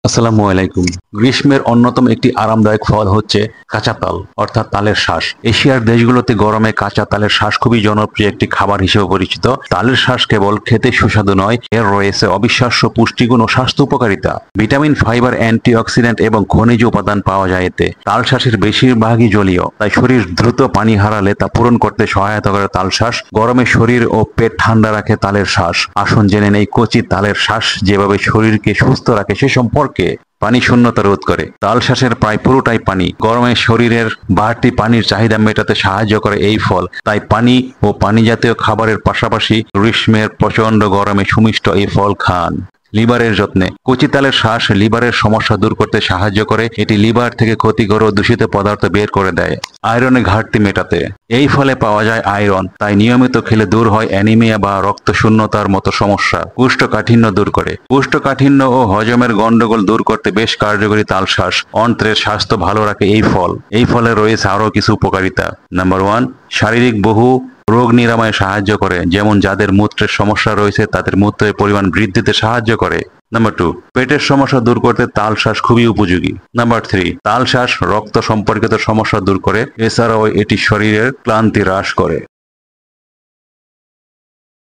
আসসালামু আলাইকুম। গ্রীষ্মের অন্যতম একটি আরামদায়ক ফল হচ্ছে কাঁচা তাল অর্থাৎ তালের শাঁস। এশিয়ার দেশগুলোতে গরমে কাঁচা তালের শাঁস খুবই জনপ্রিয় একটি খাবার হিসেবে পরিচিত। তালের শাঁস কেবল খেতে সুস্বাদু নয়, এর রয়েছে অবিশ্বাস্য পুষ্টিগুণ ও স্বাস্থ্য উপকারিতা। ভিটামিন, ফাইবার, অ্যান্টিঅক্সিডেন্ট এবং খনিজ উপাদান পাওয়া যায় এতে। তাল শাঁসের বেশিরভাগই জলীয়, তাই শরীর দ্রুত পানি হারালে তা পূরণ করতে সহায়তা করে তাল শাঁস। গরমে শরীর ও পেট ঠান্ডা রাখে তালের শাঁস। আসুন জেনে নেই কচি তালের শাঁস যেভাবে শরীরকে সুস্থ রাখে সে সম্পর্কে। পানি শূন্যতা রোধ করে। তাল শাঁসের প্রায় পুরোটাই পানি। গরমে শরীরের বাড়তি পানির চাহিদা মেটাতে সাহায্য করে এই ফল। তাই পানি ও পানি জাতীয় খাবারের পাশাপাশি গ্রীষ্মের প্রচন্ড গরমে সুমিষ্ট এই ফল খান। লিভারের যত্নে কচি তালের শাঁস লিভারের সমস্যা দূর করতে সাহায্য করে। এটি লিভার থেকে ক্ষতিকর ও দূষিত পদার্থ বের করে দেয়। আয়রনের ঘাটতি মেটাতে এই ফলে পাওয়া যায় আয়রন, তাই নিয়মিত খেলে দূর হয় অ্যানিমিয়া বা রক্তশূন্যতার মতো সমস্যা। কোষ্ঠকাঠিন্য দূর করে। কোষ্ঠকাঠিন্য ও হজমের গন্ডগোল দূর করতে বেশ কার্যকরী তাল শাঁস। অন্ত্রের স্বাস্থ্য ভালো রাখে এই ফল। এই ফলে রয়েছে আরও কিছু উপকারিতা। নাম্বার 1, শারীরিক বহু রোগ নিরাময়ে সাহায্য করে, যেমন যাদের মূত্রের সমস্যা রয়েছে তাদের মূত্রের পরিমাণ বৃদ্ধিতে সাহায্য করে। নাম্বার 2, পেটের সমস্যা দূর করতে তাল শাঁস খুবই উপযোগী। নাম্বার 3, তাল শাঁস রক্ত সম্পর্কিত সমস্যা দূর করে, এছাড়াও এটি শরীরের ক্লান্তি হ্রাস করে।